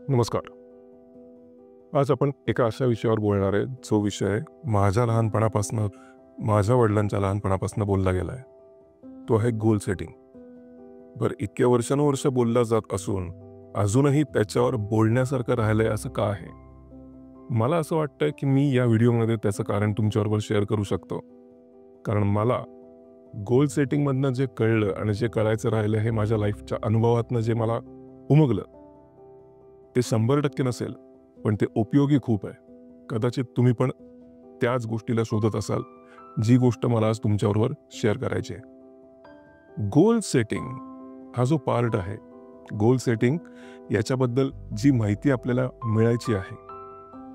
नमस्कार. आज आपण एका अशा विषयावर बोलणार आहे, जो विषय माझ्या लहानपणापासून, माझ्या वडिलांच्या लहानपणापासून बोलला गेला आहे. तो आहे गोल सेटिंग. बरं, इतक्या वर्षानुवर्ष बोलला जात असून अजूनही त्याच्यावर बोलण्यासारखं राहिलंय असं का आहे? मला असं वाटतंय की मी या व्हिडिओमध्ये त्याचं कारण तुमच्याबरोबर शेअर करू शकतो. कारण मला गोल सेटिंगमधनं जे कळलं आणि जे कळायचं राहिलं हे माझ्या लाईफच्या अनुभवातनं जे मला उमगलं, ते 100% नसेल, पण ते उपयोगी खूप आहे. कदाचित तुम्ही पण त्याच गोष्टीला शोधत असाल, जी गोष्ट मला आज तुमच्याबरोबर शेअर करायची आहे. गोल सेटिंग हा जो पार्ट आहे, गोल सेटिंग याच्याबद्दल जी माहिती आपल्याला मिळायची आहे,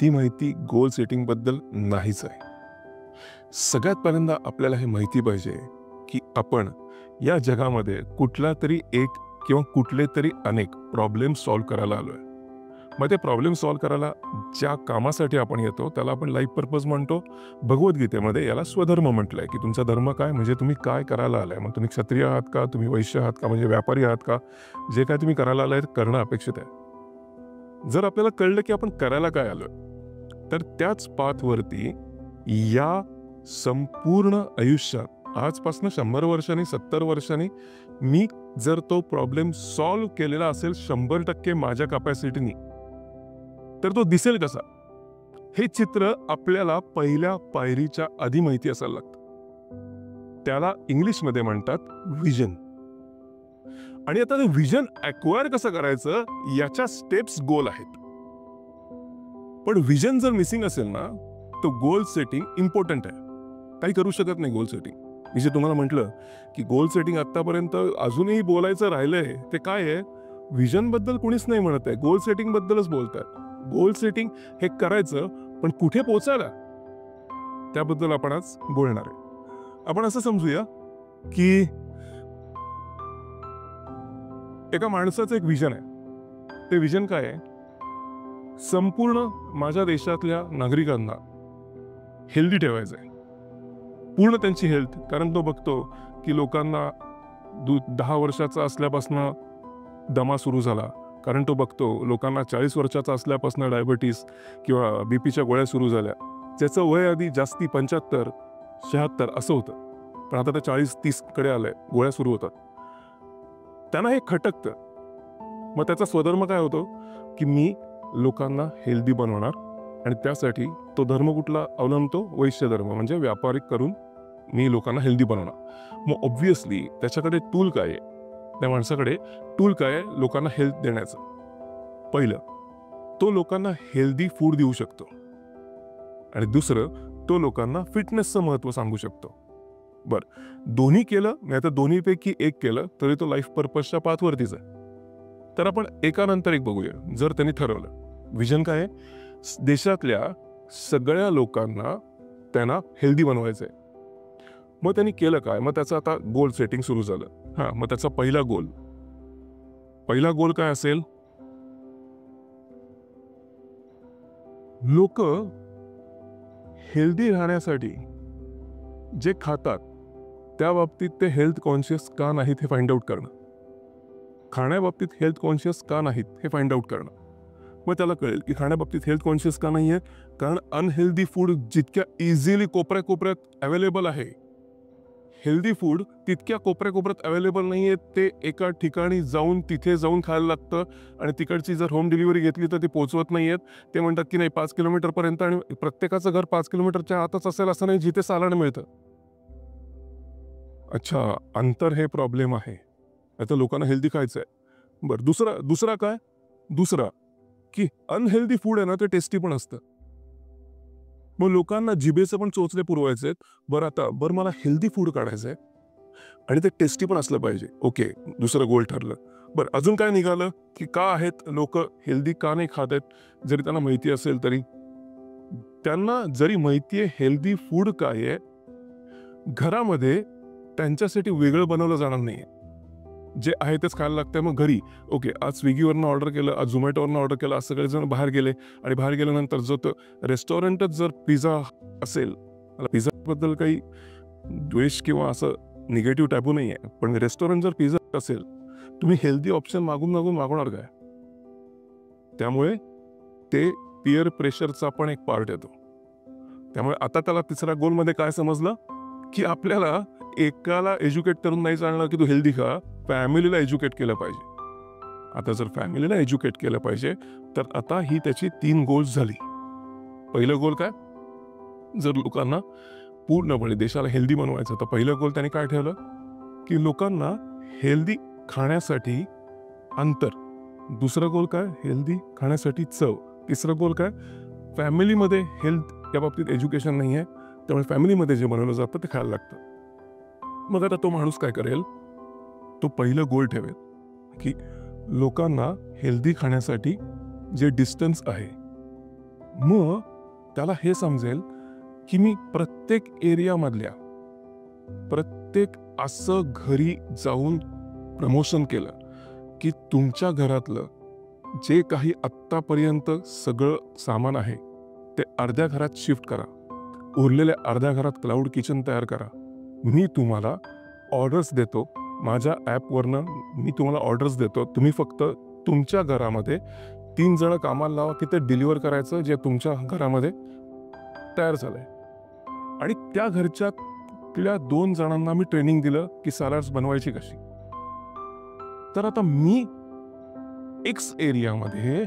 ती माहिती गोल सेटिंगबद्दल नाहीच आहे. सगळ्यात पहिल्यांदा आपल्याला हे माहिती पाहिजे की आपण या जगामध्ये कुठला तरी एक किंवा कुठले तरी अनेक प्रॉब्लेम सॉल्व्ह करायला आलोय. मग ते प्रॉब्लेम सॉल्व्ह करायला ज्या कामासाठी आपण येतो त्याला आपण लाईफ पर्पज म्हणतो. भगवद्गीतेमध्ये याला स्वधर्म म्हटलंय की तुमचा धर्म काय, म्हणजे तुम्ही काय करायला आलाय. मग तुम्ही क्षत्रिय आहात का, तुम्ही वैश्य आहात का, म्हणजे व्यापारी आहात का, जे काय तुम्ही करायला आलाय ते करणं अपेक्षित आहे. जर आपल्याला कळलं की आपण करायला काय आलोय, तर त्याच पाथवरती या संपूर्ण आयुष्यात आजपासून 100 वर्षांनी 70 वर्षांनी मी जर तो प्रॉब्लेम सॉल्व्ह केलेला असेल 100% माझ्या कॅपॅसिटीनी, तर तो दिसेल कसा, हे चित्र आपल्याला पहिल्या पायरीच्या आधी माहिती असायला लागतं. त्याला इंग्लिशमध्ये म्हणतात व्हिजन. आणि आता ते व्हिजन अक्वायर कसं करायचं याच्या स्टेप्स गोल आहेत. पण व्हिजन जर मिसिंग असेल ना, तो गोल सेटिंग इम्पॉर्टंट आहे. काही करू शकत नाही गोल सेटिंग. मी जे तुम्हाला म्हटलं की गोल सेटिंग आतापर्यंत अजूनही बोलायचं राहिलंय, ते काय आहे, व्हिजन बद्दल कुणीच नाही म्हणत आहे, गोल सेटिंग बद्दलच बोलतात. गोल सेटिंग हे करायचं, पण कुठे पोहोचायला, त्याबद्दल आपण आज बोलणार आहे. आपण असं समजूया की एका माणसाचं एक व्हिजन आहे. ते व्हिजन काय आहे, संपूर्ण माझ्या देशातल्या नागरिकांना हेल्दी ठेवायचं आहे, पूर्ण त्यांची हेल्थ. कारण तो बघतो की लोकांना 10 वर्षाचा असल्यापासून दमा सुरू झाला. कारण तो बघतो लोकांना 40 वर्षाचा असल्यापासून डायबिटीस किंवा बीपीच्या गोळ्या सुरू झाल्या. ज्याचं वय आधी जास्ती 75, 76 असं होतं, पण आता ते 40-30 कडे आलंय, गोळ्या सुरू होतात. त्यांना हे खटकतं. मग त्याचा स्वधर्म काय होतो की मी लोकांना हेल्दी बनवणार, आणि त्यासाठी तो धर्म कुठला अवलंबतो, वैश्य धर्म, म्हणजे व्यापारिक करून मी लोकांना हेल्दी बनवणार. मग ऑब्व्हियसली त्याच्याकडे टूल काय आहे, त्या माणसाकडे टूल काय आहे लोकांना हेल्थ देण्याचं. पहिलं, तो लोकांना हेल्दी फूड देऊ शकतो, आणि दुसरं, तो लोकांना फिटनेसचं महत्त्व सांगू शकतो. बरं, दोन्ही केलं नाही तर दोन्हीपैकी एक केलं तरी तो लाईफ पर्पजच्या पाथवरतीच आहे. तर आपण एकानंतर एक बघूया. जर त्यांनी ठरवलं, विजन काय आहे, देशातल्या सगळ्या लोकांना त्यांना हेल्दी बनवायचं आहे. मग त्यांनी केलं काय, मग त्याचं आता गोल सेटिंग सुरू झालं. मग त्याचा पहिला गोल काय असेल, लोक हेल्दी राहण्यासाठी जे खातात त्या बाबतीत ते हेल्थ कॉन्शियस का नाहीत हे फाइंड आउट करणं, खाण्याबाबतीत हेल्थ कॉन्शियस का नाहीत हे फाइंड आउट करणं. मग त्याला कळेल की खाण्याबाबतीत हेल्थ कॉन्शियस का नाही आहे, कारण अनहेल्दी फूड जितक्या इझिली कोपऱ्यात अवेलेबल आहे, हेल्दी फूड तितक्या कोपऱ्यात अवेलेबल नाही आहे. ते एका ठिकाणी जाऊन तिथे जाऊन खायला लागतं, आणि तिकडची जर होम डिलिव्हरी घेतली तर ते पोहोचवत नाही आहेत. ते म्हणतात की नाही 5 किलोमीटरपर्यंत, आणि प्रत्येकाचं घर 5 किलोमीटरच्या आतच असेल असं नाही जिथे सालाड मिळतं. अच्छा, अंतर हे प्रॉब्लेम आहे. आता लोकांना हेल्दी खायचं आहे. बरं, दुसरा की अनहेल्दी फूड आहे ना, ते टेस्टी पण असतं. मग लोकांना जिभेचे पण चोचले पुरवायचे आहेत. बरं मला हेल्दी फूड काढायचं आहे आणि ते टेस्टी पण असलं पाहिजे. ओके, दुसरं गोल ठरलं. बरं, अजून काय निघालं की का आहेत लोक हेल्दी का नाही खात आहेत, जरी त्यांना माहिती असेल तरी. त्यांना जरी माहिती आहे हेल्दी फूड काय आहे, घरामध्ये त्यांच्यासाठी वेगळं बनवलं जाणार नाही आहे, जे आहे तेच खायला लागतंय. मग घरी ओके, आज स्विगीवरनं ऑर्डर केलं, आज झोमॅटोवरनं ऑर्डर केलं, आज सगळेजण बाहेर गेले, आणि बाहेर गेल्यानंतर जो तो रेस्टॉरंटच जर पिझ्झा असेल, मला पिझ्झाबद्दल काही द्वेष किंवा असं निगेटिव्ह टॅबू नाही आहे, पण रेस्टॉरंट जर पिझ्झा असेल, तुम्ही हेल्दी ऑप्शन मागून मागवणार काय? त्यामुळे ते पिअर प्रेशरचा पण एक पार्ट येतो. त्यामुळे आता त्याला तिसऱ्या गोलमध्ये काय समजलं की आपल्याला एकाला एज्युकेट करून नाही चालणार की तू हेल्दी खा, फॅमिलीला एज्युकेट केलं पाहिजे. आता जर फॅमिलीला एज्युकेट केलं पाहिजे तर आता ही त्याची 3 गोल्स झाली. पहिलं गोल काय, जर लोकांना पूर्णपणे देशाला हेल्दी बनवायचं तर पहिलं गोल त्याने काय ठेवलं की लोकांना हेल्दी खाण्यासाठी अंतर. दुसरं गोल काय, हेल्दी खाण्यासाठी चव. तिसरं गोल काय, फॅमिलीमध्ये हेल्थ या बाबतीत एज्युकेशन नाही आहे, त्यामुळे फॅमिलीमध्ये जे बनवलं जातं ते खायला लागतं. मग आता तो माणूस काय करेल, तो पहिलं गोल ठेवेल की लोकांना हेल्दी खाण्यासाठी जे डिस्टन्स आहे, मग त्याला हे समजेल की मी प्रत्येक एरियामधल्या प्रत्येक असं घरी जाऊन प्रमोशन केलं की तुमच्या घरातलं जे काही आत्तापर्यंत सगळं सामान आहे ते अर्ध्या घरात शिफ्ट करा, उरलेल्या अर्ध्या घरात क्लाउड किचन तयार करा. मी तुम्हाला ऑर्डर्स देतो, माझ्या ॲपवरनं मी तुम्हाला ऑर्डर्स देतो, तुम्ही फक्त तुमच्या घरामध्ये 3 जण कामाला लावा की ते डिलिव्हर करायचं जे तुमच्या घरामध्ये तयार झालंय. आणि त्या घरच्यातल्या 2 जणांना मी ट्रेनिंग दिलं की सॅलड्स बनवायची कशी. तर आता मी एक्स एरियामध्ये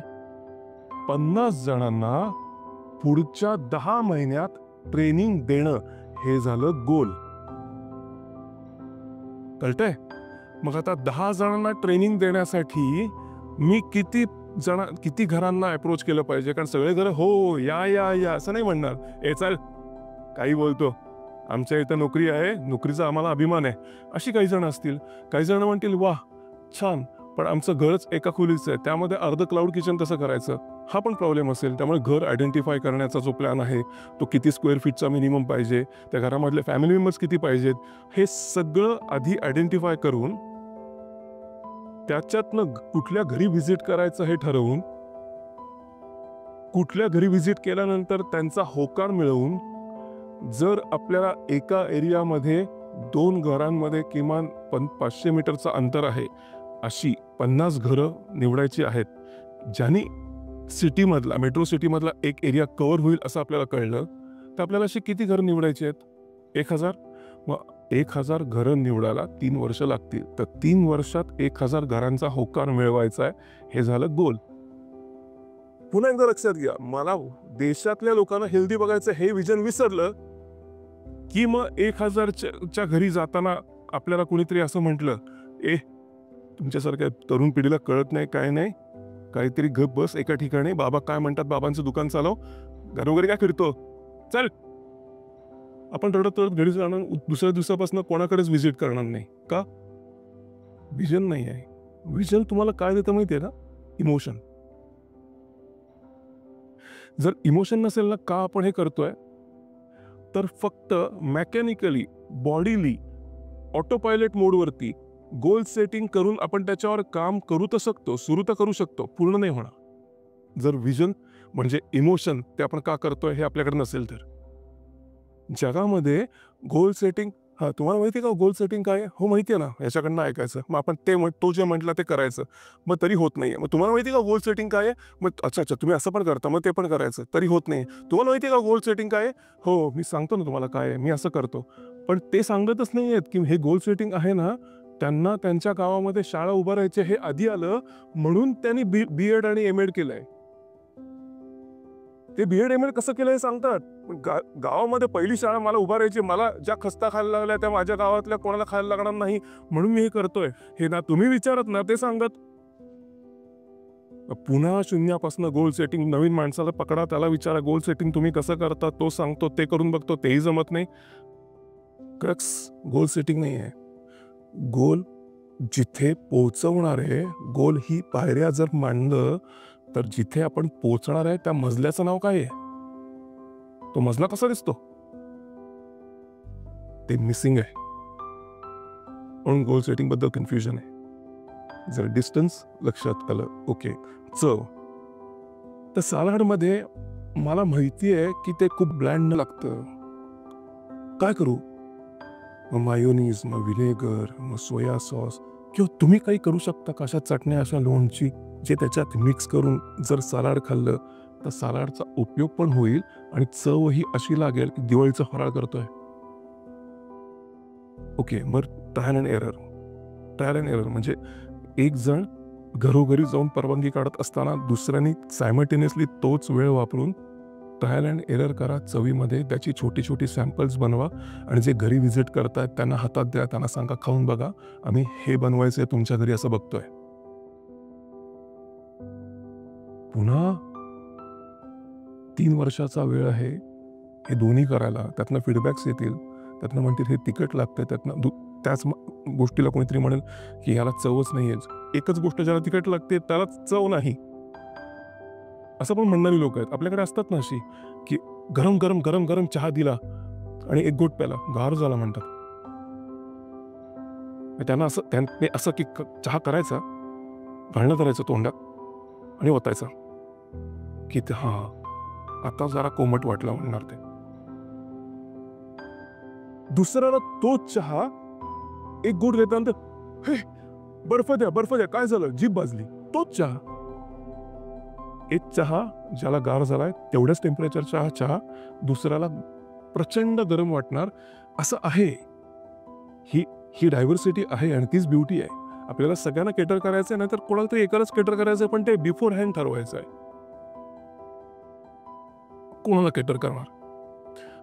50 जणांना पुढच्या 10 महिन्यात ट्रेनिंग देणं हे झालं गोल. कळतंय? मग आता 10 जणांना ट्रेनिंग देण्यासाठी मी किती घरांना अप्रोच केलं पाहिजे, कारण सगळे घरं हो या या या असं नाही म्हणणार. ए चल काही बोलतो, आमच्या इथं नोकरी आहे, नोकरीचा आम्हाला अभिमान आहे, अशी काही जण असतील. काही जण म्हणतील वाह छान, पण आमचं घरच एका खोलीचं आहे, त्यामध्ये अर्ध क्लाउड किचन कसं करायचं, हा पण प्रॉब्लेम असेल. त्यामुळे घर आयडेंटिफाय करण्याचा जो प्लॅन आहे तो किती स्क्वेअर फीटचा मिनिमम पाहिजे, त्या घरामधले फॅमिली मेंबर्स किती पाहिजेत, हे सगळं आधी आयडेंटिफाय करून त्याच्यातनं कुठल्या घरी व्हिजिट करायचं हे ठरवून, कुठल्या घरी व्हिजिट केल्यानंतर त्यांचा होकार मिळवून, जर आपल्याला एका एरियामध्ये 2 घरांमध्ये किमान 500 मीटरचं अंतर आहे अशी 50 घरं निवडायची आहेत, ज्यांनी सिटीमधला मेट्रो सिटीमधला एक एरिया कव्हर होईल असं आपल्याला कळलं, तर आपल्याला अशी किती घरं निवडायची आहेत, 1000. मग 1000 घरं निवडायला 3 वर्ष लागतील. तर 3 वर्षात 1000 घरांचा होकार मिळवायचा आहे, हे झालं गोल. पुन्हा एकदा लक्षात घ्या, मला देशातल्या लोकांना हेल्दी बघायचं हे विजन विसरलं की मग 1000च्या घरी जाताना आपल्याला कुणीतरी असं म्हटलं, ए तुमच्यासारख्या तरुण पिढीला कळत नाही काय नाही, काहीतरी गप बस एका ठिकाणी, बाबा काय म्हणतात बाबांचं दुकान चालव, घरोघरी काय फिरतो, चल. आपण रडत रडत घरी जाणार, दुसऱ्या दिवसापासून कोणाकडेच व्हिजिट करणार नाही. का? विजन नाही आहे. विजन तुम्हाला काय देतं माहिती आहे ना, इमोशन. जर इमोशन नसेल ना, का आपण हे करतोय, तर फक्त मेकॅनिकली बॉडीली ऑटो पायलट मोडवरती गोल सेटिंग करून आपण त्याच्यावर काम करू तर शकतो, सुरू तर करू शकतो, पूर्ण नाही होणार. जर विजन म्हणजे इमोशन ते आपण का करतोय हे आपल्याकडे नसेल तर. जगामध्ये गोल सेटिंग, तुम्हाला माहिती आहे का गोल सेटिंग काय आहे? हो माहिती आहे ना, याच्याकडनं ऐकायचं, मग आपण तो जे म्हटलं ते करायचं, मग तरी होत नाहीये. मग तुम्हाला माहिती आहे का गोल सेटिंग काय आहे? मग अच्छा तुम्ही असं पण करता, मग ते पण करायचं, तरी होत नाही. तुम्हाला माहिती आहे का गोल सेटिंग काय आहे? हो मी सांगतो ना तुम्हाला काय आहे, मी असं करतो. पण ते सांगतच नाही आहेत की हे गोल सेटिंग आहे ना, त्यांना त्यांच्या गावामध्ये शाळा उभारायचे हे आधी आलं, म्हणून त्यांनी BEd आणि MAd केलंय. ते BEd MAd कसं केलं हे सांगतात. गावामध्ये पहिली शाळा मला उभारायची, मला ज्या खस्ता खायला लागल्या त्या माझ्या गावातल्या कोणाला खायला लागणार नाही, म्हणून मी हे करतोय. हे ना तुम्ही विचारत ना ते सांगत. पुन्हा शून्यापासून गोल सेटिंग. नवीन माणसाला पकडा, त्याला विचारा गोल सेटिंग तुम्ही कसं करता, तो सांगतो, ते करून बघतो, तेही जमत नाही. क्रक्स गोल सेटिंग नाही आहे. गोल जिथे पोहोचवणार आहे, गोल ही पायऱ्या जर मांडलं तर जिथे आपण पोहोचणार आहे त्या मजल्याचं नाव काय आहे, तो मजला कसा दिसतो, ते मिसिंग आहे. म्हणून गोल सेटिंग बद्दल कन्फ्युजन आहे. जर डिस्टन्स लक्षात आलं, ओके. चव, तर सॅलडमध्ये मला माहिती आहे की ते खूप ब्लँड लागतं, काय करू, मग मायोनीज, मग व्हिनेगर, मग सोया सॉस, किंवा तुम्ही काही करू शकता का अशा चटण्या, अशा लोणची जे त्याच्यात मिक्स करून जर सलाड खाल्लं तर सलाडचा उपयोग पण होईल आणि चवही अशी लागेल की दिवाळीचा फराळ करतोय. ओके, मग trial and error. Trial and error म्हणजे एक जण घरोघरी जाऊन परवानगी काढत असताना दुसऱ्याने सायमल्टेनियसली तोच वेळ वापरून ट्रायल अँड एरर करा चवीमध्ये. त्याची छोटी छोटी सॅम्पल्स बनवा आणि जे घरी व्हिजिट करतायत त्यांना हातात द्या, त्यांना सांगा खाऊन बघा, आम्ही हे बनवायचंय तुमच्या घरी असं बघतोय. पुन्हा 3 वर्षाचा वेळ आहे हे दोन्ही करायला. त्यातनं फीडबॅक्स येतील, त्यातनं म्हणतील हे तिखट लागतंय, त्यातनं त्याच गोष्टीला कोणीतरी म्हणेल की याला चवच नाहीये. एकच गोष्ट ज्याला तिखट लागते त्याला चव नाही असं पण म्हणणारी लोक आहेत. आपल्याकडे असतात ना अशी की गरम गरम गरम गरम चहा दिला आणि एक घोट प्याला, गार झाला म्हणतात. त्यांना असं की चहा करायचा, घालणं करायचं तोंडात आणि ओतायचा की हा आता जरा कोमट वाटला म्हणणार ते. दुसऱ्याला तोच चहा एक घोट घेताना हे बर्फ द्या बर्फ द्या, काय झालं, जीभ भाजली. तोच चहा, एक चहा ज्याला गार झालाय तेवढ्याच टेम्परेचरचा चहा दुसऱ्याला प्रचंड गरम वाटणार. असं आहे, ही डायव्हर्सिटी आहे आणि तीच ब्युटी आहे. आपल्याला सगळ्यांना केटर करायचं आहे, नाहीतर कोणाला तरी एकालाच केटर करायचं आहे, पण ते बिफोर हँड ठरवायचं आहे कोणाला केटर करणार.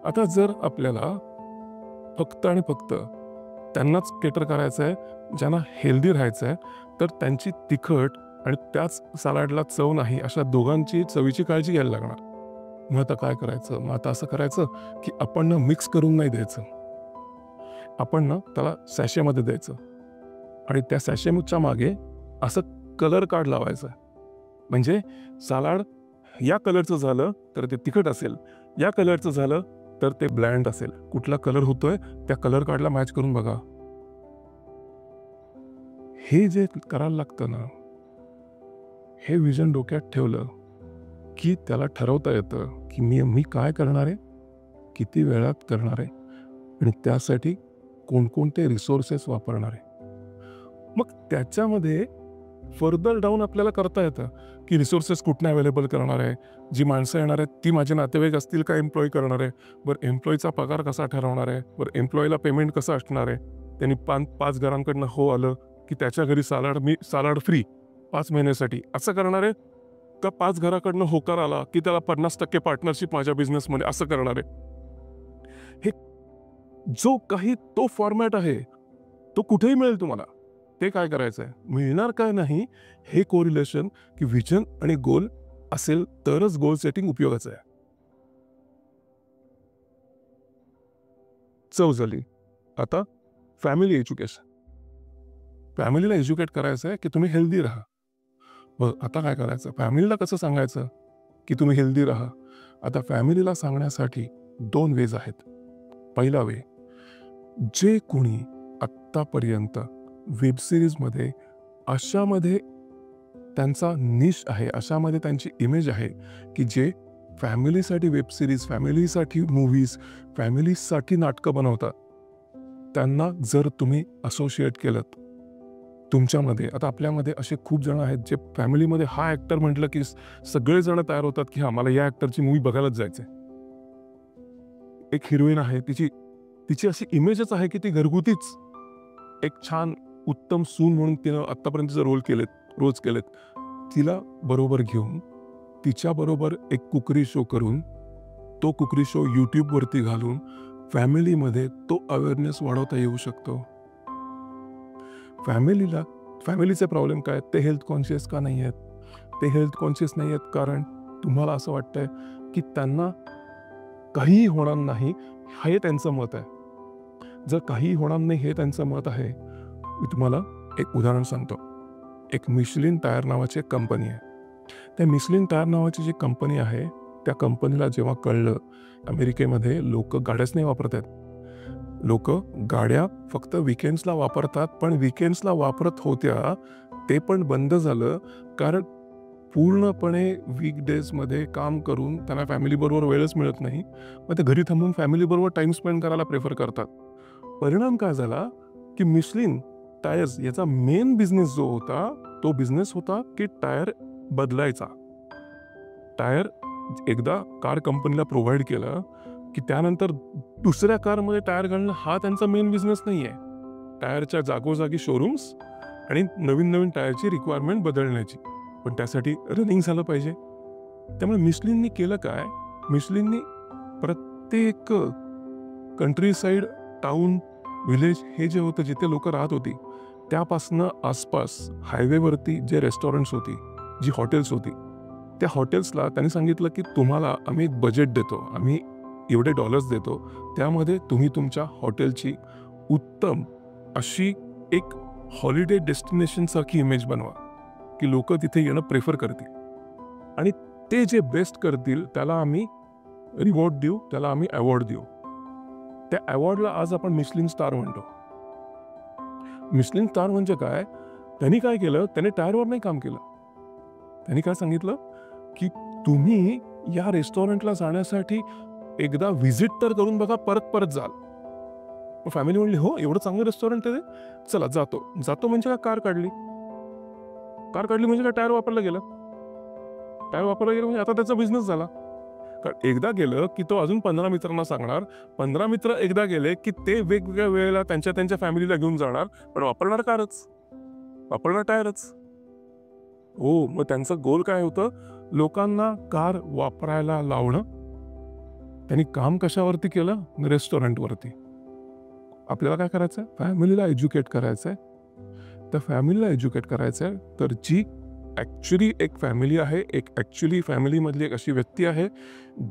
आता जर आपल्याला फक्त आणि फक्त त्यांनाच केटर करायचं आहे ज्यांना हेल्दी राहायचं आहे, तर त्यांची तिखट आणि त्याच सलाडला चव नाही अशा दोघांची चवीची काळजी घ्यायला लागणार. मग आता काय करायचं? मग आता असं करायचं की आपण ना मिक्स करून नाही द्यायचं, आपण ना त्याला सॅशेमध्ये द्यायचं आणि त्या सॅशेच्या मागे असं कलर कार्ड लावायचं. म्हणजे सलाड या कलरचं झालं तर ते तिखट असेल, या कलरचं झालं तर ते ब्लँड असेल. कुठला कलर होतोय त्या कलर कार्डला मॅच करून बघा. हे जे करायला लागतं ना, हे विजन डोक्यात ठेवलं की त्याला ठरवता येतं की मी काय करणार आहे, किती वेळात करणार आहे आणि त्यासाठी कोणकोणते रिसोर्सेस वापरणार आहे. मग त्याच्यामध्ये फर्दर डाऊन आपल्याला करता येतं की रिसोर्सेस कुठनं अवेलेबल करणार आहे, जी माणसं येणार आहेत ती माझे नातेवाईक असतील का एम्प्लॉय करणार आहे, बरं एम्प्लॉयचा पगार कसा ठरवणार आहे, बरं एम्प्लॉयला पेमेंट कसं असणार आहे. त्यांनी 5 घरांकडनं हो आलं की त्याच्या घरी सालाड फ्री 5 महिन्यासाठी असं करणार आहे का 5 घराकडनं होकार आला की त्याला 50% पार्टनरशिप माझ्या बिझनेसमध्ये असं करणार आहे. हे जो काही तो फॉर्मॅट आहे तो कुठेही मिळेल तुम्हाला. ते काय करायचं आहे, मिळणार काय नाही हे कोरिलेशन की विजन आणि गोल असेल तरच गोल सेटिंग उपयोगाचं आहे. चव झाली. आता फॅमिली एज्युकेशन. फॅमिलीला एज्युकेट करायचं आहे की तुम्ही हेल्दी राहा. मग आता काय करायचं, फॅमिलीला कसं सांगायचं की तुम्ही हेल्दी राहा. आता फॅमिलीला सांगण्यासाठी 2 वेज आहेत. पहिला वे, जे कोणी आत्तापर्यंत वेबसिरीजमध्ये अशामध्ये त्यांचा निश आहे, अशामध्ये त्यांची इमेज आहे की जे फॅमिलीसाठी वेबसिरीज, फॅमिलीसाठी मूव्हीज, फॅमिलीसाठी नाटकं बनवतात, त्यांना जर तुम्ही असोसिएट केलं तुमच्यामध्ये. आता आपल्यामध्ये असे खूप जण आहेत जे फॅमिलीमध्ये हा ॲक्टर म्हटलं की सगळेजण तयार होतात की हां मला या ॲक्टरची मूव्ही बघायलाच जायचं आहे. एक हिरोईन आहे, तिची अशी इमेजच आहे की ती घरगुतीच एक छान उत्तम सून म्हणून तिनं आत्तापर्यंतचे रोज केलेत. तिला बरोबर घेऊन तिच्याबरोबर एक कुकरी शो करून तो कुकरी शो यूट्यूबवरती घालून फॅमिलीमध्ये तो अवेअरनेस वाढवता येऊ शकतो. फॅमिलीचे प्रॉब्लेम काय, ते हेल्थ कॉन्शियस का नाही आहेत? ते हेल्थ कॉन्शियस नाही आहेत कारण तुम्हाला असं वाटतंय की त्यांना काहीही होणार नाही हे त्यांचं मत आहे. जर काहीही होणार नाही हे त्यांचं मत आहे, मी तुम्हाला एक उदाहरण सांगतो. एक मिशलिन टायर नावाची एक कंपनी आहे. त्या मिशलिन टायर नावाची जी कंपनी आहे त्या कंपनीला जेव्हा कळलं अमेरिकेमध्ये लोक गाड्याच नाही वापरत आहेत, लोक गाड्या फक्त विकेंड्सला वापरतात, पण विकेंड्सला वापरत होत्या ते पण बंद झालं कारण पूर्णपणे वीकडेजमध्ये काम करून त्यांना फॅमिलीबरोबर वेळच मिळत नाही. मग ते घरी थांबून फॅमिलीबरोबर टाईम स्पेंड करायला प्रेफर करतात. परिणाम काय झाला की मिशलिन टायर्स याचा मेन बिझनेस जो होता तो बिझनेस होता की टायर बदलायचा. टायर एकदा कार कंपनीला प्रोव्हाइड केलं की त्यानंतर दुसऱ्या कारमध्ये टायर घालणं हा त्यांचा मेन बिझनेस नाही आहे. टायरच्या जागोजागी शोरूम्स आणि नवीन नवीन टायरची रिक्वायरमेंट बदलण्याची, पण त्यासाठी रनिंग झालं पाहिजे. त्यामुळे मिशलिननी केलं काय, मिशलिननी प्रत्येक कंट्री साईड, टाउन, विलेज हे जे होतं जिथे लोक राहत होती त्यापासनं आसपास हायवेवरती जे रेस्टॉरंट्स होती, जी हॉटेल्स होती, त्या हॉटेल्सला त्यांनी सांगितलं की तुम्हाला आम्ही एक बजेट देतो, आम्ही एवढे डॉलर्स देतो, त्यामध्ये तुम्ही तुमच्या हॉटेलची उत्तम अशी एक हॉलिडे डेस्टिनेशनसारखी इमेज बनवा की लोक तिथे येणं प्रेफर करतील आणि ते जे बेस्ट करतील त्याला आम्ही रिवॉर्ड देऊ, त्याला आम्ही अवॉर्ड देऊ. त्या अवॉर्डला आज आपण मिशलिन स्टार म्हणतो. मिशलिन स्टार म्हणजे काय, त्यांनी काय केलं, त्याने टायरवर नाही काम केलं. त्यांनी काय सांगितलं की तुम्ही या रेस्टॉरंटला जाण्यासाठी एकदा व्हिजिट तर करून बघा, परत परत जाल. फॅमिली म्हणली हो एवढं चांगलं रेस्टॉरंट आहे, चला जातो. जातो म्हणजे काय, कार काढली म्हणजे काय, टायर वापरलं गेलं म्हणजे आता त्याचा बिझनेस झाला. कारण एकदा गेलं की तो अजून 15 मित्रांना सांगणार, 15 मित्र एकदा गेले की ते वेगवेगळ्या वेळेला त्यांच्या फॅमिलीला घेऊन जाणार, पण वापरणार कारच, वापरणार टायरच. हो, मग त्यांचं गोल काय होतं, लोकांना कार वापरायला लावणं. त्यांनी काम कशावरती केलं, रेस्टॉरंटवरती. आपल्याला काय करायचंय, फॅमिलीला एज्युकेट करायचंय. त्या फॅमिलीला एज्युकेट करायचंय तर जी ॲक्च्युली एक फॅमिली आहे, एक ॲक्च्युली फॅमिलीमधली एक अशी व्यक्ती आहे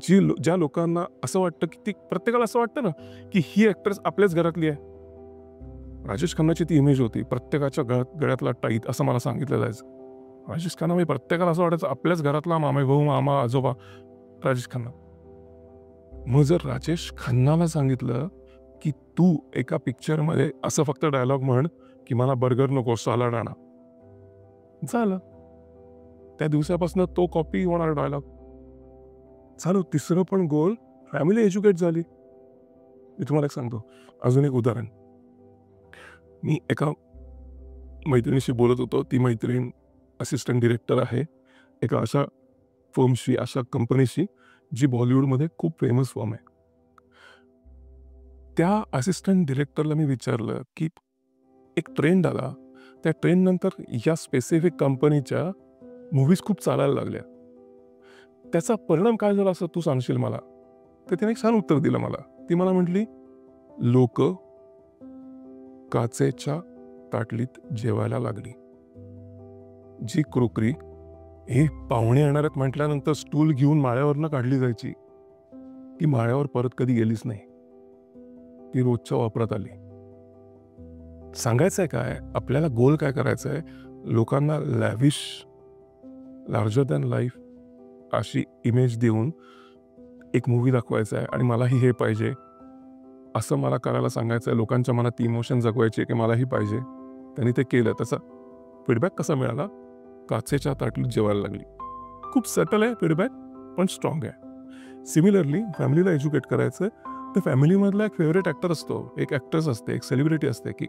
ज्या लोकांना असं वाटतं की ती, प्रत्येकाला असं वाटतं ना की ही ॲक्ट्रेस आपल्याच घरातली आहे. राजेश खन्नाची ती इमेज होती, प्रत्येकाच्या गळ्यातला टाईट असं मला सांगितलं जायचं. राजेश खन्ना म्हणजे प्रत्येकाला असं वाटायचं आपल्याच घरातला मामा भाऊ, मामा, आजोबा राजेश खन्ना. मग जर राजेश खन्नाला सांगितलं की तू एका पिक्चरमध्ये असं फक्त डायलॉग म्हण की मला बर्गर नको, सॅलड आणा, झालं. त्या दिवसापासून तो कॉपी होणार डायलॉग झालं. तिसरं पण गोल, फॅमिली एज्युकेट झाली. मी तुम्हाला एक सांगतो, अजून एक उदाहरण. मी एका मैत्रिणीशी बोलत होतो. ती मैत्रीण असिस्टंट डिरेक्टर आहे एका अशा फर्मशी, अशा कंपनीशी जी बॉलिवूडमध्ये खूप फेमस फर्म आहे. त्या असिस्टंट डिरेक्टरला मी विचारलं की एक ट्रेंड आला, त्या ट्रेंडनंतर या स्पेसिफिक कंपनीच्या मूव्हीज खूप चालायला लागल्या, त्याचा परिणाम काय झाला असं तू सांगशील मला. तर तिने एक छान उत्तर दिलं मला. ती मला म्हटली, लोक काचेच्या ताटलीत जेवायला लागली. जी क्रोकरी हे पाहुणे येणार आहेत म्हटल्यानंतर स्टूल घेऊन माळ्यावरनं काढली जायची, ती माळ्यावर परत कधी गेलीच नाही, ती रोजच्या वापरात आली. सांगायचंय काय, आपल्याला गोल काय करायचं आहे, लोकांना लॅविश, लार्जर दॅन लाईफ अशी इमेज देऊन एक मूवी दाखवायचा आहे आणि मलाही हे पाहिजे असं मला करायला सांगायचं आहे. लोकांच्या मनात ती इमोशन जगवायची की मलाही पाहिजे. त्यांनी ते केलं. त्याचा फीडबॅक कसा मिळाला, काचेच्या ताटलीत जेवायला लागली. खूप सटल आहे फीडबॅक, पण स्ट्रॉंग आहे. सिमिलरली फॅमिलीला एज्युकेट करायचं तर फॅमिलीमधला एक फेवरेट ॲक्टर असतो, एक ॲक्ट्रेस असते, एक सेलिब्रिटी असते की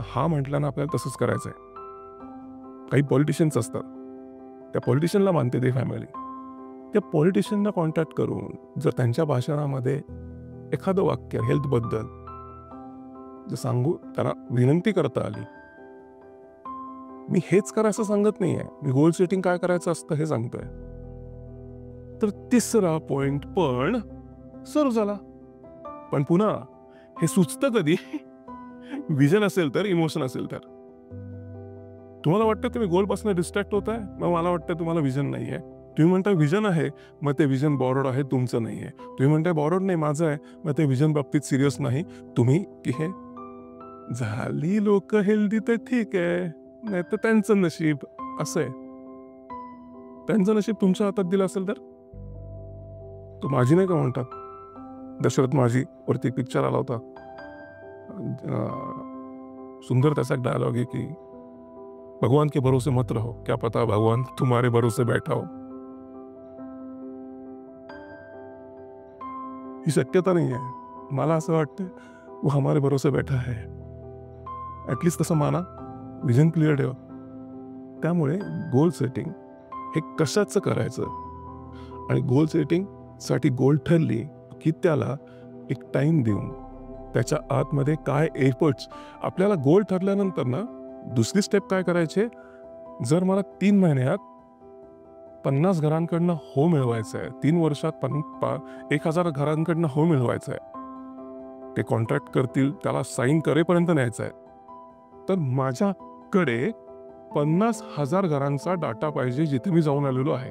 हा म्हटलं ना आपल्याला तसंच करायचं आहे. काही पॉलिटिशियन्स असतात, त्या पॉलिटिशियनला मानते ते फॅमिली. त्या पॉलिटिशियनला कॉन्टॅक्ट करून जर त्यांच्या भाषणामध्ये एखादं वाक्य हेल्थबद्दल जर सांगू, त्यांना विनंती करता आली, मी हेच करायचं सांगत नाही आहे, मी गोल सेटिंग काय करायचं असतं हे सांगतोय, तर तिसरा पॉइंट पण सर्व झाला. पण पुन्हा हे सुचतं कधी, विजन असेल तर, इमोशन असेल तर. तुम्हाला वाटतं तुम्ही गोलपासून डिस्ट्रॅक्ट होत आहे, मग मला वाटतं तुम्हाला विजन नाही आहे. तुम्ही म्हणता विजन आहे, मग ते विजन बॉरोड आहे, तुमचं नाही आहे. तुम्ही म्हणताय बॉरोड नाही माझं आहे, मग ते विजन बाबतीत सिरियस नाही तुम्ही. की हे झाली लोक हेल्दी तर ठीक आहे, नाही तर त्यांचं नशीब असं आहे. त्यांचं नशीब तुमच्या हातात दिलं असेल तर. तो माझी नाही का म्हणतात, दशरथ माझी वरती पिक्चर आला होता, सुंदर त्याचा एक डायलॉग आहे की भगवान के भरोसे मत रहो, क्या पता भगवान तुम्हारे भरोसे बैठा हो. ही शक्यता नाही आहे. मला असं वाटतं वो हमारे भरोसे बैठा है, ॲटलिस्ट तसं माना. विजन क्लिअर ठेवा. त्यामुळे गोल सेटिंग हे कशाचं करायचं आणि गोल सेटिंगसाठी गोल ठरली की त्याला एक टाइम देऊन त्याच्या आतमध्ये काय एफर्ट्स आपल्याला गोल ठरल्यानंतर ना दुसरी स्टेप काय करायचे. जर मला 3 महिन्यात 50 घरांकडनं हो मिळवायचं आहे, 3 वर्षात 1000 घरांकडनं हो मिळवायचं आहे, ते कॉन्ट्रॅक्ट करतील, त्याला साईन करेपर्यंत न्यायचं आहे, तर माझ्याकडे 50,000 घरांचा डाटा पाहिजे जिथे मी जाऊन आलेलो आहे.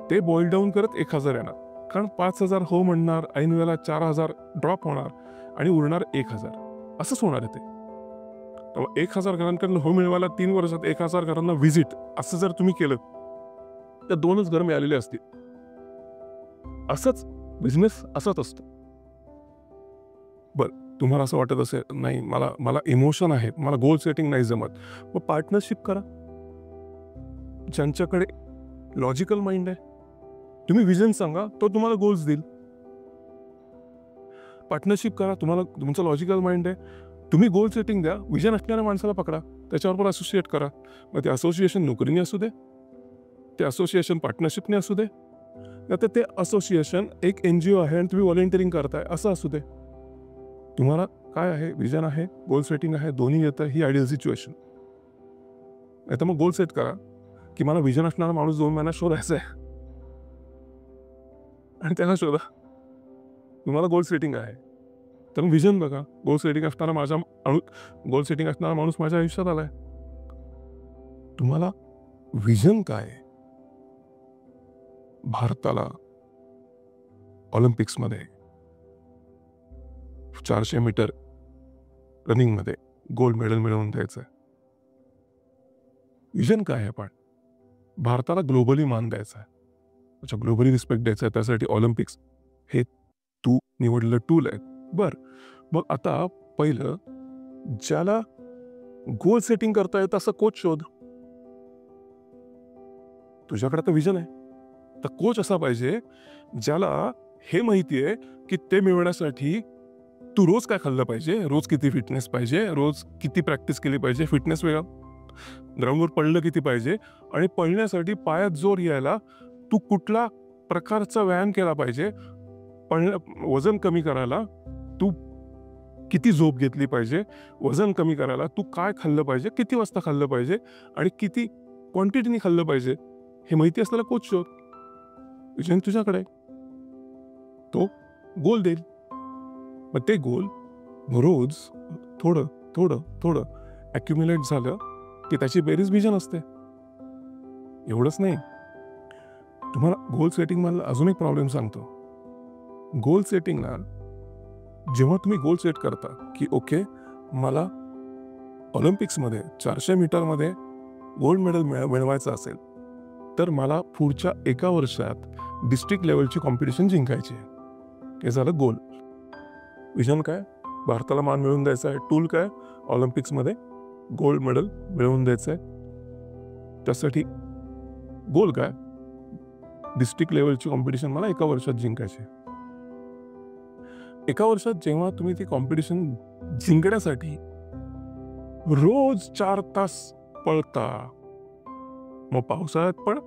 ते बॉईल डाऊन करत 1000 येणार, कारण 5000 हो म्हणणार, ऐन वेळेला 4000 ड्रॉप होणार आणि उरणार 1000. असंच होणार आहे ते. 1000 घरांकडनं हो मिळवायला 3 वर्षात 1000 घरांना व्हिजिट असं जर तुम्ही केलं तर 2च घर मिळालेले असतील. असंच बिझनेस असाच असतो. बरं, तुम्हाला असं वाटत असेल नाही मला इमोशन आहे, मला गोल सेटिंग नाही जमत, मग पार्टनरशिप करा. ज्यांच्याकडे लॉजिकल माइंड आहे, तुम्ही विजन सांगा, तो तुम्हाला गोल्स देईल. पार्टनरशिप करा, तुम्हाला तुमचं लॉजिकल माइंड आहे, तुम्ही गोल सेटिंग द्या, विजन असणाऱ्या माणसाला पकडा, त्याच्याबरोबर असोसिएट करा. मग ते असोसिएशन नोकरीने असू दे, ते असोसिएशन पार्टनरशिपने असू दे, आता ते असोसिएशन एक NGO आहे आणि तुम्ही व्हॉलेंटिअरिंग करताय असं असू दे. तुम्हाला काय आहे, विजन आहे, गोल सेटिंग आहे, दोन्ही येतं, ही आयडियल सिच्युएशन. नाही तर मग गोल सेट करा की मला विजन असणारा माणूस 2 महिन्यात शोधायचा आहे आणि त्याला शोधा. तुम्हाला गोल सेटिंग आहे तर मग विजन बघा. गोल सेटिंग असणारा माणूस माझ्या आयुष्यात आलाय. तुम्हाला विजन काय? भारताला ऑलिम्पिक्समध्ये 400 मीटर रनिंगमध्ये गोल्ड मेडल मिळवून द्यायचं आहे. विजन काय आहे? पण भारताला ग्लोबली मान द्यायचा आहे, अच्छा ग्लोबली रिस्पेक्ट द्यायचा आहे, त्यासाठी ऑलिम्पिक्स हे तू निवडलेलं टूल आहे. मग आता पहिलं ज्याला गोल सेटिंग करता येतं असं कोच शोध. तुझ्याकडे तर विजन आहे, तर कोच असा पाहिजे ज्याला हे माहिती आहे की ते मिळवण्यासाठी तू रोज काय खाल्लं पाहिजे, रोज किती फिटनेस पाहिजे, रोज किती प्रॅक्टिस केली पाहिजे. फिटनेस वेगळा, ग्राउंडवर पडलं किती पाहिजे, आणि पळण्यासाठी पायात जोर यायला तू कुठला प्रकारचा व्यायाम केला पाहिजे, वजन कमी करायला तू किती झोप घेतली पाहिजे, वजन कमी करायला तू काय खाल्लं पाहिजे, किती वाजता खाल्लं पाहिजे आणि किती क्वांटिटीने खाल्लं पाहिजे, हे माहिती असलेला कोच शोध. विजन तुझ्याकडे, तो गोल देईल. मग ते गोल रोज थोडं थोडं थोडं ॲक्युम्युलेट झालं की त्याची बेरीज विजन असते. एवढंच नाही, तुम्हाला गोल सेटिंग मला अजून एक प्रॉब्लेम सांगतो. गोल सेटिंगला जेव्हा तुम्ही गोल सेट करता की ओके मला ऑलिम्पिक्समध्ये 400 मीटरमध्ये गोल्ड मेडल मिळवायचं असेल तर मला पुढच्या 1 वर्षात डिस्ट्रिक्ट लेवलची कॉम्पिटिशन जिंकायची आहे. हे झालं गोल. विजन काय? भारताला मान मिळवून द्यायचा आहे. टूल काय? ऑलिम्पिक्समध्ये गोल्ड मेडल मिळवून द्यायचं आहे. त्यासाठी गोल काय? डिस्ट्रिक्ट लेवलची कॉम्पिटिशन मला 1 वर्षात जिंकायची. 1 वर्षात जेव्हा तुम्ही ती कॉम्पिटिशन जिंकण्यासाठी रोज 4 तास पळता, मग पावसाळ्यात पण,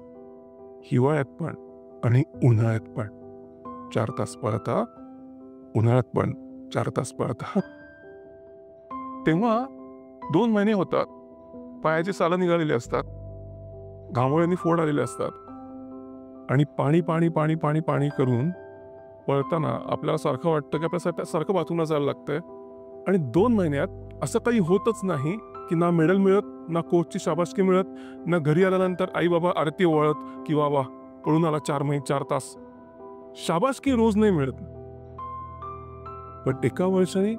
हिवाळ्यात पण आणि उन्हाळ्यात पण 4 तास पळता, उन्हाळ्यात पण 4 तास पळता, तेव्हा 2 महिने होतात, पायाची सालं निघालेली असतात, घामोळ्यांनी फोड आलेले असतात आणि पाणी पाणी पाणी पाणी पाणी करून पळताना आपल्याला सारखं वाटतं की आपल्याला सारखं बाथरूमला जायला लागतंय. आणि 2 महिन्यात असं काही होतच नाही की ना मेडल मिळत, ना कोचची शाबासकी मिळत, ना घरी आल्यानंतर आई बाबा आरती ओवाळत की वा वा पळून आला 4 तास. शाबासकी रोज नाही मिळत. पण 1 वर्षाने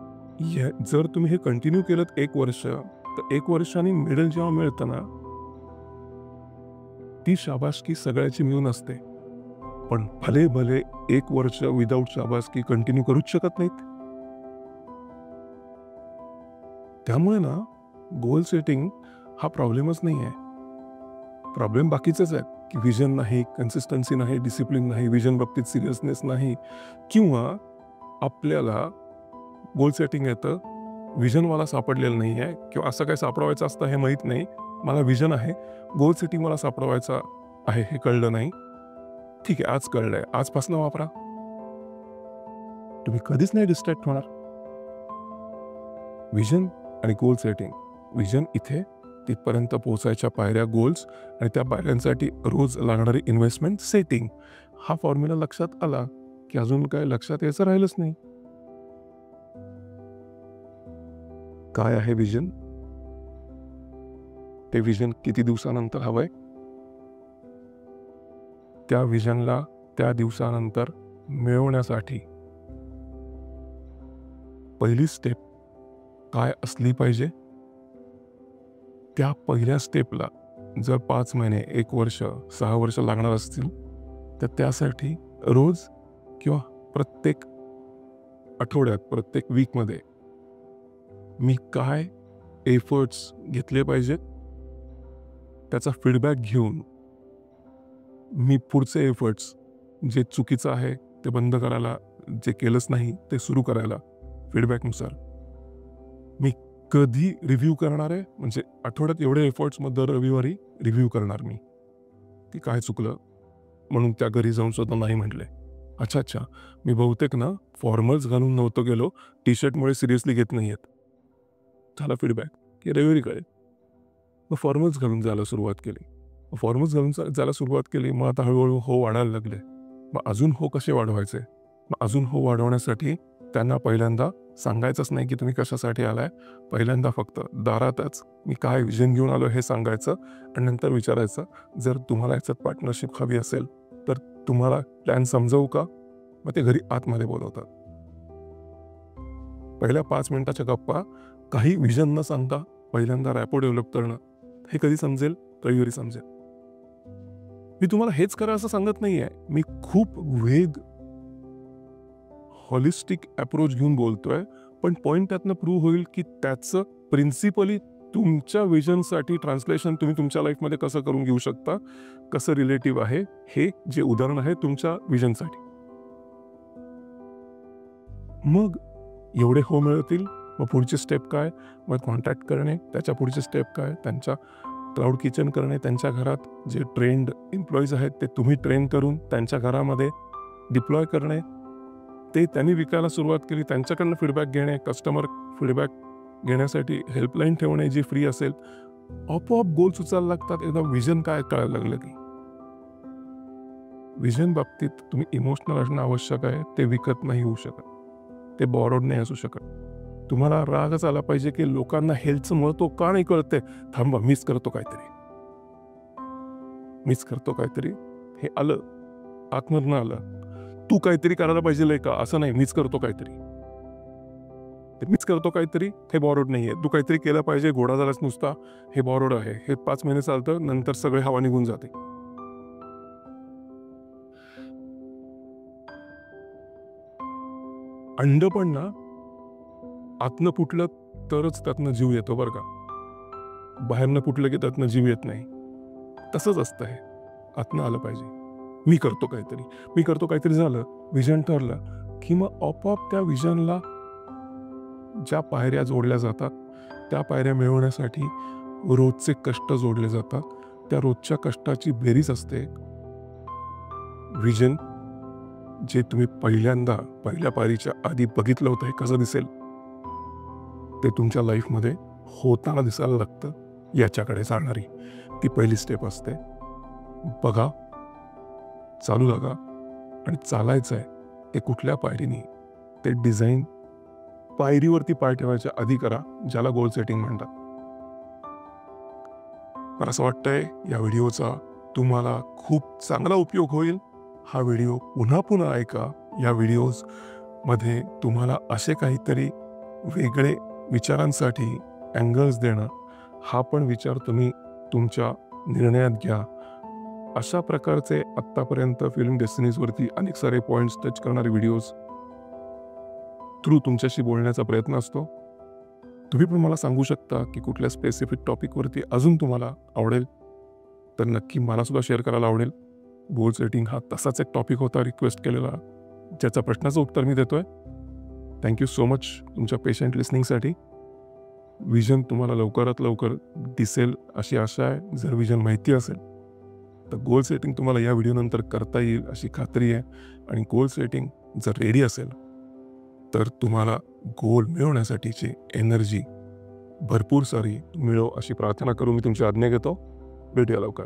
जर तुम्ही हे कंटिन्यू केलं 1 वर्ष, तर 1 वर्षाने मेडल जेव्हा मिळतं ना, ती शाबासकी सगळ्याची मिळून असते. पण भले भले 1 वर्ष विदाऊट शाबासकी कंटिन्यू करूच शकत नाहीत. त्यामुळे ना गोल सेटिंग हा प्रॉब्लेमच नाही आहे. प्रॉब्लेम बाकीचेच आहेत की विजन नाही, कन्सिस्टन्सी नाही, डिसिप्लिन नाही, विजन बाबतीत सिरियसनेस नाही, किंवा आपल्याला गोल सेटिंग येतं विजन मला सापडलेलं नाही आहे किंवा असं काही सापडवायचं असतं हे माहीत नाही. मला विजन आहे, गोल सेटिंग मला सापडवायचा आहे हे कळलं नाही. ठीक आहे, आज कळलंय, आजपासून वापरा. तुम्ही कधीच नाही डिस्ट्रॅक्ट होणार. विजन आणि गोल सेटिंग. विजन इथे, तिथपर्यंत पोहोचायच्या पायऱ्या गोल्स आणि त्या पायऱ्यांसाठी रोज लागणारी इन्व्हेस्टमेंट सेटिंग. हा फॉर्म्युला लक्षात आला की अजून काय लक्षात यायचं राहिलंच नाही. काय आहे विजन? ते विजन किती दिवसानंतर हवंय? त्या विजनला त्या दिवसानंतर मिळवण्यासाठी पहिली स्टेप काय असली पाहिजे? त्या पहिल्या स्टेपला जर 5 महिने, 1 वर्ष, 6 वर्ष लागणार असतील तर त्यासाठी रोज किंवा प्रत्येक आठवड्यात, प्रत्येक वीकमध्ये मी काय एफर्ट्स घेतले पाहिजेत, त्याचा फीडबॅक घेऊन मी पुढचे एफर्ट्स, जे चुकीचं आहे ते बंद करायला, जे केलंच नाही ते सुरू करायला फीडबॅकनुसार मी कधी रिव्ह्यू करणार आहे. म्हणजे आठवड्यात एवढे एफर्ट्समध्ये दर रविवारी रिव्ह्यू करणार मी की काय चुकलं, म्हणून त्या घरी जाऊन सुद्धा नाही म्हटले. अच्छा, मी बहुतेक ना फॉर्मल्स घालून नव्हतं गेलो, टी शर्टमुळे सिरियसली घेत नाही आहेत. झाला फीडबॅक की रविवारी कळेल. मग फॉर्मल्स घालून जायला सुरुवात केली. फॉर्मल्स घालून जायला सुरुवात केली. मग आता हळूहळू हो वाढायला लागले. मग अजून हो कसे वाढवायचे? मग अजून हो वाढवण्यासाठी त्यांना पहिल्यांदा सांगायचंच नाही की तुम्ही कशासाठी आलाय. पहिल्यांदा फक्त दारातच मी काय विजन घेऊन आलो हे सांगायचं आणि नंतर विचारायचं, जर तुम्हाला याच्यात पार्टनरशिप हवी असेल तर तुम्हाला प्लॅन समजवू का? मग ते घरी आतमध्ये बोलवतात. पहिल्या 5 मिनिटाच्या गप्पा, काही विजन न सांगता पहिल्यांदा रॅपो डेव्हलप करणं, हे कधी समजेल? रविवारी समजेल. मी तुम्हाला हेच करा असं सांगत नाही आहे. मी खूप वेग हॉलिस्टिक अप्रोच घेऊन बोलतोय, पण पॉईंट त्यातनं प्रूव्ह होईल की त्याचं प्रिन्सिपली तुमच्या विजनसाठी ट्रान्सलेशन तुम्ही तुमच्या लाईफमध्ये कसं करून घेऊ शकता, कसं रिलेटिव्ह आहे, हे जे उदाहरण आहे तुमच्या विजनसाठी. मग एवढे हो मिळतील. मग पुढची स्टेप काय? मग कॉन्टॅक्ट करणे. त्याच्या पुढची स्टेप काय? त्यांच्या क्लाउड किचन करणे. त्यांच्या घरात जे ट्रेंड एम्प्लॉईज आहेत ते तुम्ही ट्रेन करून त्यांच्या घरामध्ये डिप्लॉय करणे. ते त्यांनी विकायला सुरुवात केली, त्यांच्याकडनं फीडबॅक घेणे, कस्टमर फीडबॅक घेण्यासाठी हेल्पलाईन ठेवणे जी फ्री असेल. आपोआप गोल सुचायला लागतात एकदा विजन काय कळायला लागलं की. विजन बाबतीत तुम्ही इमोशनल असणं आवश्यक आहे. ते विकत नाही होऊ शकत, ते बॉरोड नाही असू शकत. तुम्हाला रागच आला पाहिजे की लोकांना हेल्थचं महत्व का नाही कळते. थांबा, मिस करतो काहीतरी, हे आलं आतमधनं आलं. तू काहीतरी करायला पाहिजे का? असं नाही, मीच करतो काहीतरी, हे बॉरोड नाही आहे. तू काहीतरी केलं पाहिजे, घोडा झालाच नुसता, हे बॉरोड आहे. हे 5 महिने चालतं, नंतर सगळे हवा निघून जाते. अंड पण ना आतनं फुटलं तरच त्यातनं जीव येतो बरं का. बाहेरनं फुटलं की त्यातनं जीव येत नाही. तसंच असतं हे. आतनं आलं पाहिजे. मी करतो काहीतरी झालं, विजन ठरलं की मग आपोआप त्या विजनला ज्या पायऱ्या जोडल्या जातात, त्या पायऱ्या मिळवण्यासाठी रोजचे कष्ट जोडले जातात. त्या रोजच्या कष्टाची बेरीज असते विजन. जे तुम्ही पहिल्या पायरीच्या आधी बघितलं होतं हे कसं दिसेल, ते तुमच्या लाईफमध्ये होताना दिसायला लागतं. याच्याकडे चालणारी ती पहिली स्टेप असते. बघा, चालू लागा आणि चालायचं आहे ते कुठल्या पायरीने, ते डिझाईन पायरीवरती पाय ठेवायच्या आधी करा, ज्याला गोल सेटिंग म्हणतात. मला असं वाटतंय या व्हिडिओचा तुम्हाला खूप चांगला उपयोग होईल. हा व्हिडिओ पुन्हा ऐका. या व्हिडिओजमध्ये तुम्हाला असे काहीतरी वेगळे विचारांसाठी अँगल्स देणं, हा पण विचार तुम्ही तुमच्या निर्णयात घ्या. अशा प्रकारचे आत्तापर्यंत फिल्म डेस्टिनीजवरती अनेक सारे पॉईंट्स टच करणारे व्हिडिओज थ्रू तुमच्याशी बोलण्याचा प्रयत्न असतो. तुम्ही पण मला सांगू शकता की कुठल्या स्पेसिफिक टॉपिकवरती अजून तुम्हाला आवडेल, तर नक्की मला सुद्धा शेअर करायला आवडेल. गोल सेटिंग हा तसाच एक टॉपिक होता रिक्वेस्ट केलेला, ज्याचा प्रश्नाचं उत्तर मी देतोय. थँक्यू सो मच तुमच्या पेशंट लिसनिंगसाठी. विजन तुम्हाला लवकरात लवकर दिसेल अशी आशा आहे. जर विजन माहिती असेल तर गोल सेटिंग तुम्हाला या व्हिडिओनंतर करता येईल अशी खात्री आहे. आणि गोल सेटिंग जर रेडी असेल तर तुम्हाला गोल मिळवण्यासाठीची एनर्जी भरपूर सारी मिळो अशी प्रार्थना करून मी तुमची आज्ञा घेतो. भेटूया लवकर.